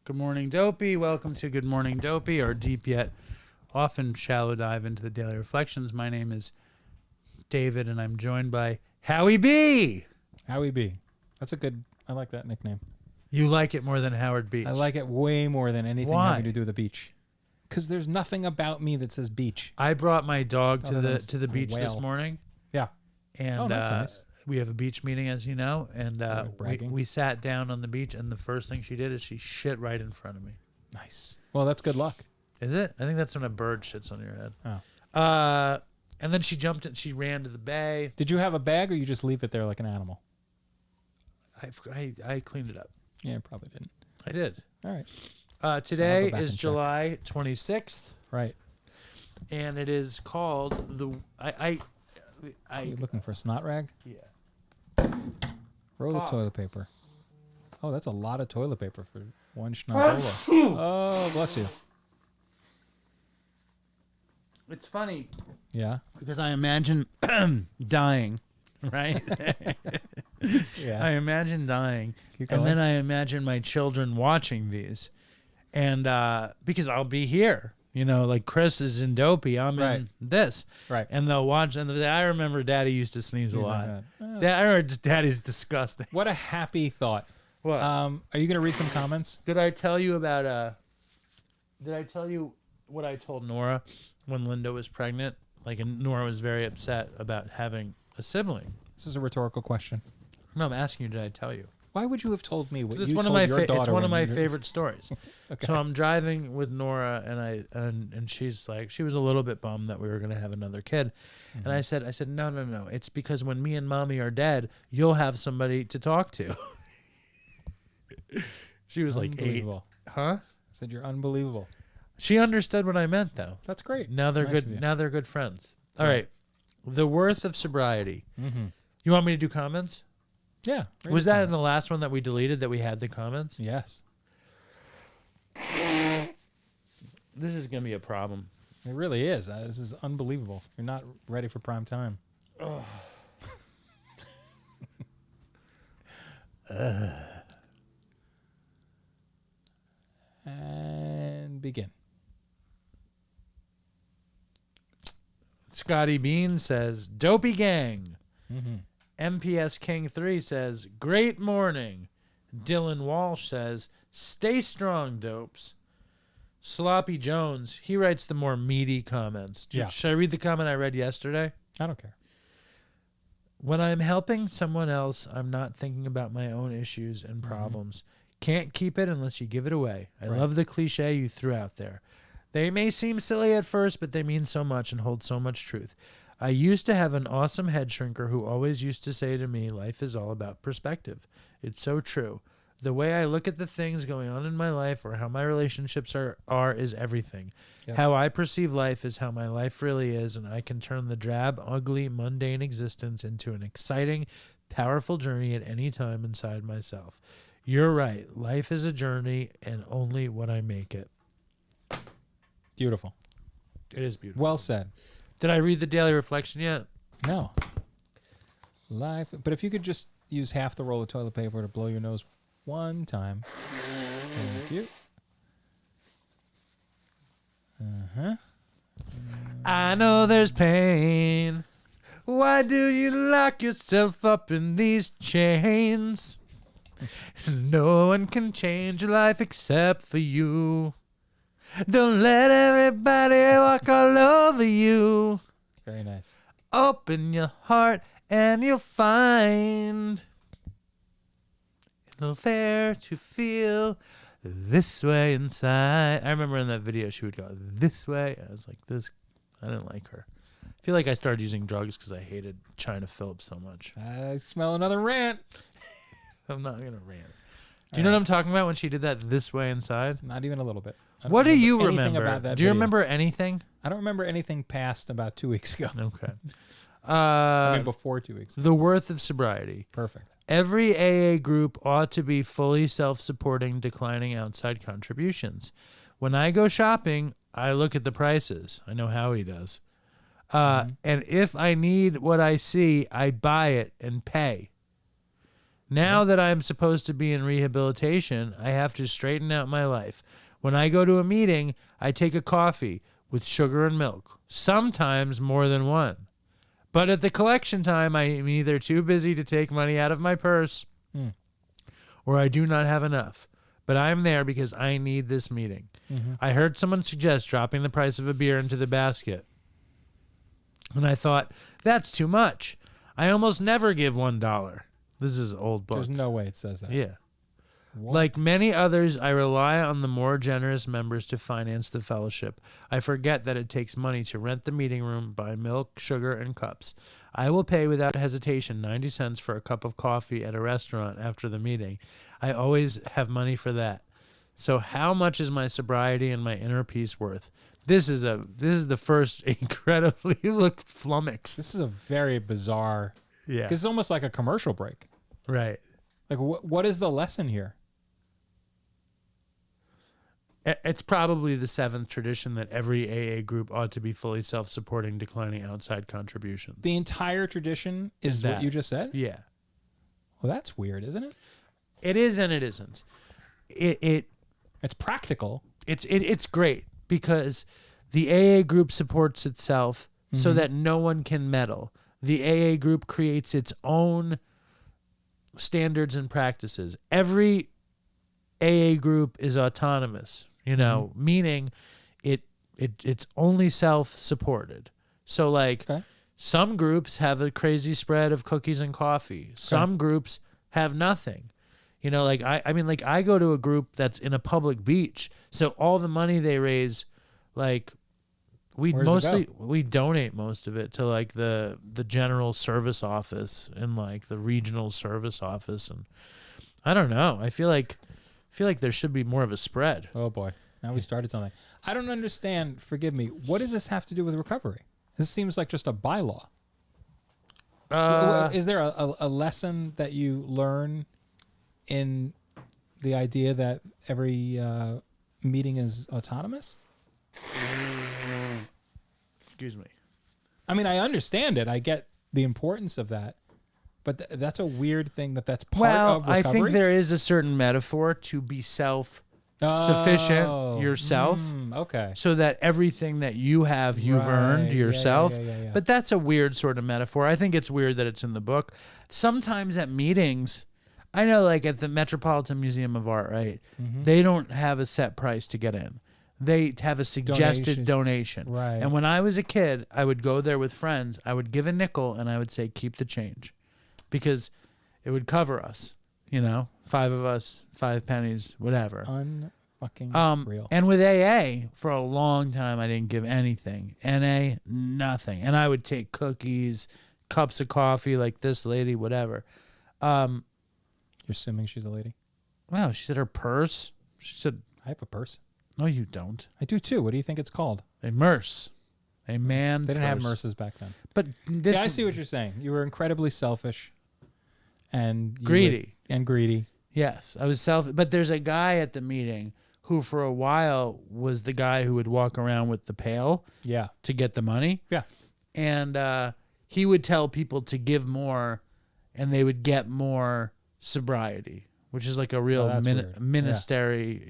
Good morning, Dopey. Welcome to Good Morning, Dopey, our deep yet often shallow dive into the daily reflections. My name is David, and I'm joined by Howie B. Howie B. That's a good, I like that nickname. You like it more than Howard Beach. I like it way more than anything Why? having to do with the beach. Because there's nothing about me that says beach. I brought my dog to Other the than beach a this whale. morning. Yeah. And that's nice. we have a beach meeting, as you know, and bragging. we sat down on the beach, and the first thing she did is she shit right in front of me. Nice. Well, that's good luck. Is it? I think that's when a bird shits on your head. Oh. And then she jumped and she ran to the bay. Did you have a bag or you just leave it there like an animal? I cleaned it up. Yeah, probably didn't. I did. All right. Today go back is and check. July 26th, Right. and it is called the Are you looking for a snot rag? yeah. Roll the Fuck. toilet paper. Oh, that's a lot of toilet paper for one schnozzola. Oh, bless you. It's funny Yeah. because I imagine dying, right? Yeah. I imagine dying, Keep and going. then I imagine my children watching these, and because I'll be here, you know, like Chris is in Dopey, I'm Right. in this, Right. and they'll watch. And I remember Daddy used to sneeze a He's lot. like that. I remember Daddy's disgusting. What a happy thought. What? Are you going to read some comments? Did I tell you about Did I tell you what I told Nora when Linda was pregnant? Like, and Nora was very upset about having a sibling. This is a rhetorical question. No, I'm asking you, did I tell you? Why would you have told me what It's you one told of my your daughter? it's one of when my you're- favorite stories. Okay. So I'm driving with Nora, and she's like, she was a little bit bummed that we were going to have another kid, and I said no, it's because when me and Mommy are dead, you'll have somebody to talk to. She was like 8. Unbelievable. Huh? I said you're unbelievable. She understood what I meant, though. That's great. Now they're That's nice good. of you. Now they're good friends. All right. The worth of sobriety. Mm-hmm. You want me to do comments? Yeah. read Was the that in comment. the last one that we deleted that we had the comments? Yes. This is going to be a problem. It really is. This is unbelievable. You're not ready for prime time. And begin. Scotty Bean says, Dopey Gang. Mm-hmm. MPS King 3 says, great morning. Dylan Walsh says, stay strong, dopes. Sloppy Jones, he writes the more meaty comments. Yeah. Should I read the comment I read yesterday? I don't care. When I'm helping someone else, I'm not thinking about my own issues and problems. Can't keep it unless you give it away. I Right. love the cliche you threw out there. They may seem silly at first, but they mean so much and hold so much truth. I used to have an awesome head shrinker who always used to say to me, life is all about perspective. It's so true. The way I look at the things going on in my life or how my relationships are is everything. Yep. How I perceive life is how my life really is, and I can turn the drab, ugly, mundane existence into an exciting, powerful journey at any time inside myself. You're right. Life is a journey, and only what I make it. Beautiful. It is beautiful. Well said. Did I read the daily reflection yet? No. Life. But if you could just use half the roll of toilet paper to blow your nose one time. Thank you. Uh-huh. I know there's pain. Why do you lock yourself up in these chains? No one can change your life except for you. Don't let everybody walk all over you. Very nice. Open your heart and you'll find it'll fair to feel this way inside. I remember in that video she would go this way. I was like, this. I didn't like her. I feel like I started using drugs because I hated China Phillips so much. I smell another rant. I'm not gonna rant. Do you know what I'm talking about when she did that this way inside? Not even a little bit. I don't What do you anything remember? About that Do you video. remember anything? I don't remember anything past about 2 weeks ago. Okay. I mean, before 2 weeks ago. The worth of sobriety. Perfect. Every AA group ought to be fully self-supporting, declining outside contributions. When I go shopping, I look at the prices. I know Howie does. And if I need what I see, I buy it and pay. Now that I'm supposed to be in rehabilitation, I have to straighten out my life. When I go to a meeting, I take a coffee with sugar and milk, sometimes more than one. But at the collection time, I am either too busy to take money out of my purse or I do not have enough. But I'm there because I need this meeting. I heard someone suggest dropping the price of a beer into the basket. And I thought, that's too much. I almost never give $1. This is an old book. There's no way it says that. Yeah. What? Like many others, I rely on the more generous members to finance the fellowship. I forget that it takes money to rent the meeting room, buy milk, sugar, and cups. I will pay without hesitation 90 cents for a cup of coffee at a restaurant after the meeting. I always have money for that. So how much is my sobriety and my inner peace worth? This is the first incredibly flummoxed. This is a very bizarre. Yeah. Because it's almost like a commercial break. Right. Like, what is the lesson here? It's probably the seventh tradition that every AA group ought to be fully self-supporting, declining outside contributions. The entire tradition is what you just said? Yeah. Well, that's weird, isn't it? It is and it isn't. It's practical. It's great because the AA group supports itself so that no one can meddle. The AA group creates its own standards and practices. Every AA group is autonomous, meaning it's only self-supported. So like some groups have a crazy spread of cookies and coffee. Some groups have nothing. Like I go to a group that's in a public beach. So all the money they raise, like we donate most of it to like the general service office and like the regional service office. And I don't know. I feel like there should be more of a spread. Oh boy. Now we started something. I don't understand. Forgive me. What does this have to do with recovery? This seems like just a bylaw. Is there a lesson that you learn in the idea that every meeting is autonomous? Excuse me. I mean, I understand it. I get the importance of that. But that's a weird thing that's part of recovery. I think there is a certain metaphor to be self-sufficient yourself. Okay. So that everything that you have, you've earned yourself. Yeah. But that's a weird sort of metaphor. I think it's weird that it's in the book. Sometimes at meetings, I know like at the Metropolitan Museum of Art, right? They don't have a set price to get in. They have a suggested donation. Right. And when I was a kid, I would go there with friends. I would give a nickel and I would say, keep the change. Because it would cover us, 5 of us, 5 pennies, whatever. Unfucking real. And with AA, for a long time, I didn't give anything. NA, nothing. And I would take cookies, cups of coffee like this lady, whatever. You're assuming she's a lady? Wow, she said her purse. She said, I have a purse. no, you don't. I do too. What do you think it's called? A merce. A man They didn't have purse. merces back then. But this I see what you're saying. You were incredibly selfish and greedy. Greedy. Yes, I was but there's a guy at the meeting who for a while was the guy who would walk around with the pail to get the money. Yeah. And he would tell people to give more and they would get more sobriety, which is like a real ministry,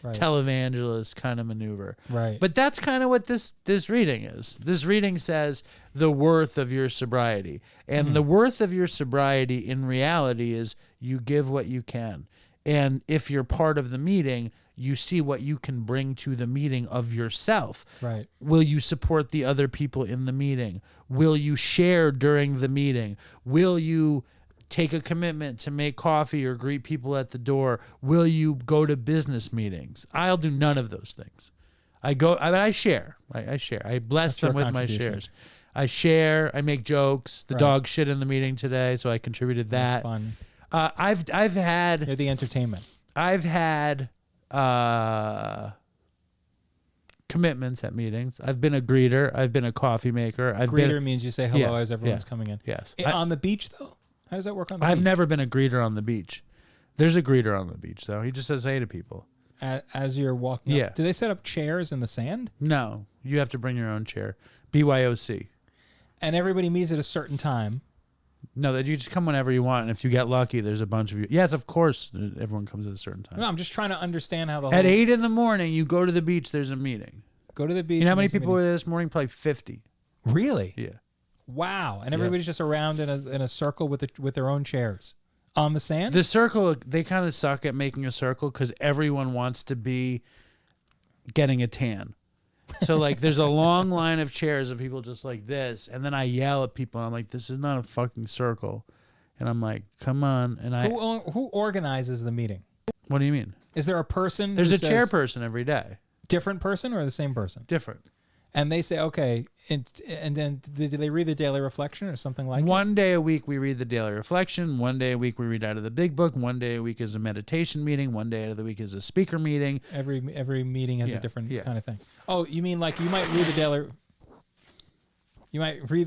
televangelist kind of maneuver. Right. But that's kind of what this reading is. This reading says the worth of your sobriety. And the worth of your sobriety in reality is you give what you can. And if you're part of the meeting, you see what you can bring to the meeting of yourself. Right. Will you support the other people in the meeting? Will you share during the meeting? Will you take a commitment to make coffee or greet people at the door? Will you go to business meetings? I'll do none of those things. I share. I share. I bless them with my shares. I share. I make jokes. The dog shit in the meeting today, so I contributed that. That's fun. I've had. You're the entertainment. I've had commitments at meetings. I've been a greeter. I've been a coffee maker. Greeter means you say hello as everyone's coming in. Yes. On the beach though. How does that work on the beach? I've never been a greeter on the beach. There's a greeter on the beach, though. He just says hey to people. As you're walking up. Do they set up chairs in the sand? No. You have to bring your own chair. BYOC. And everybody meets at a certain time. No, that you just come whenever you want, and if you get lucky, there's a bunch of you. Yes, of course, everyone comes at a certain time. No, I'm just trying to understand how the At whole 8 a.m, you go to the beach. There's a meeting. go to the beach. You know how and many there's a people were meeting. there this morning? Probably 50. Really? Yeah. Wow. And everybody's just around in a circle with their own chairs on the sand. The circle, they kind of suck at making a circle because everyone wants to be getting a tan. So like there's a long line of chairs of people just like this, and then I yell at people and I'm like, this is not a fucking circle. And I'm like, come on. And Who organizes the meeting? what do you mean? Is there a person? There's who a says chairperson every day. Different person or the same person? Different. And they say, okay, and then do they read the Daily Reflection or something like One day a week we read the Daily Reflection. One day a week we read out of the Big Book. One day a week is a meditation meeting. One day out of the week is a speaker meeting. it? Every meeting has a different kind of thing. Oh, you mean like you might read the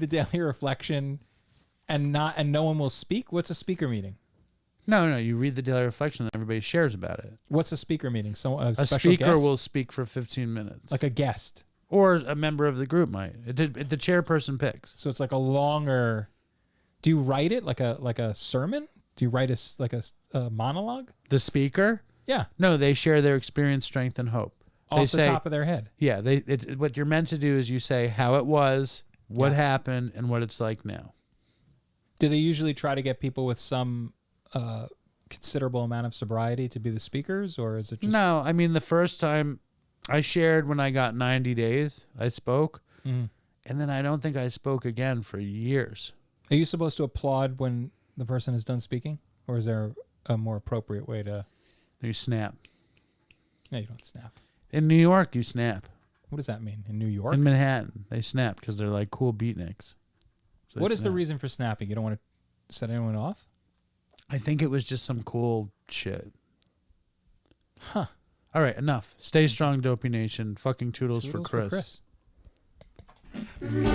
Daily Reflection and no one will speak? What's a speaker meeting? No, you read the Daily Reflection and everybody shares about it. What's a speaker meeting? So a A special speaker guest? will speak for 15 minutes. Like a guest. Or a member of the group might. The chairperson picks. So it's like a longer. Do you write it like a sermon? Do you write a monologue? The speaker? Yeah, No, they share their experience, strength, and hope. off the top of their head. Yeah, what you're meant to do is you say how it was, what happened, and what it's like now. Do they usually try to get people with some considerable amount of sobriety to be the speakers, or is it just No, I mean, the first time I shared when I got 90 days, I spoke, Mhm. and then I don't think I spoke again for years. Are you supposed to applaud when the person is done speaking, or is there a more appropriate way to? You snap. No, you don't snap. In New York, you snap. What does that mean in New York? In Manhattan, they snap because they're like cool beatniks. So What they is the snap. reason for snapping? You don't want to set anyone off? I think it was just some cool shit. Huh. All right, enough. Stay strong, Dopey Nation. Fucking toodles for Toodles Chris. for Chris.